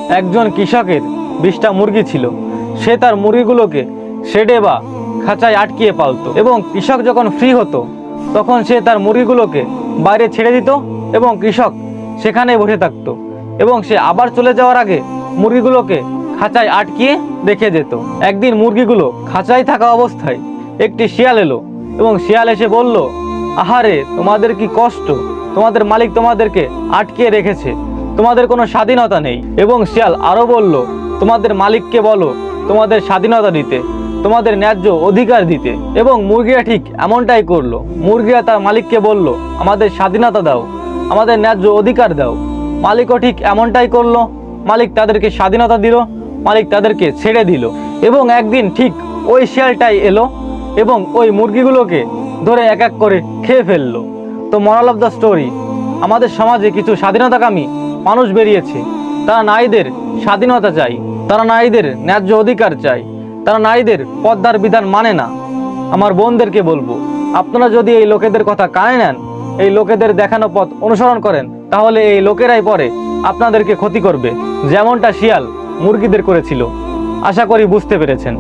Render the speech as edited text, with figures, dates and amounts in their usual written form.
একজন কৃষকের 20টা মুরগি ছিল। সে তার মুরগিগুলোকে শেডে বা খাঁচায় আটকিয়ে পালতো এবং কৃষক যখন ফ্রি হতো তখন সে তার মুরগিগুলোকে বাইরে ছেড়ে দিত এবং কৃষক সেখানে বসে থাকতো এবং সে আবার চলে যাওয়ার আগে মুরগিগুলোকে খাঁচায় আটকিয়ে রেখে যেত। একদিন মুরগিগুলো খাঁচায় থাকা অবস্থায় একটি শিয়াল এলো এবং শিয়াল এসে বলল, আহারে, তোমাদের কি কষ্ট, তোমাদের মালিক তোমাদেরকে আটকিয়ে রেখেছে, তোমাদের কোনো স্বাধীনতা নেই। এবং শিয়াল আরও বলল, তোমাদের মালিককে বলো তোমাদের স্বাধীনতা দিতে, তোমাদের ন্যায্য অধিকার দিতে। এবং মুরগিরা ঠিক এমনটাই করলো। মুরগিরা তার মালিককে বলল, আমাদের স্বাধীনতা দাও, আমাদের ন্যায্য অধিকার দাও। মালিকও ঠিক এমনটাই করলো। মালিক তাদেরকে স্বাধীনতা দিল, মালিক তাদেরকে ছেড়ে দিল। এবং একদিন ঠিক ওই শিয়ালটাই এলো এবং ওই মুরগিগুলোকে ধরে এক এক করে খেয়ে ফেললো। তো মোরাল অফ দ্য স্টোরি, আমাদের সমাজে কিছু স্বাধীনতাকামী মানুষ বেরিয়েছে। তারা নারীদের স্বাধীনতা চায়, তারা নারীদের ন্যায্য অধিকার চায়, তারা নারীদের পর্দার বিধান মানে না। আমার বোনদেরকে বলবো, আপনারা যদি এই লোকেদের কথা কানে নেন, এই লোকেদের দেখানো পথ অনুসরণ করেন, তাহলে এই লোকেরাই পরে আপনাদেরকে ক্ষতি করবে, যেমনটা শিয়াল মুরগিদের করেছিল। আশা করি বুঝতে পেরেছেন।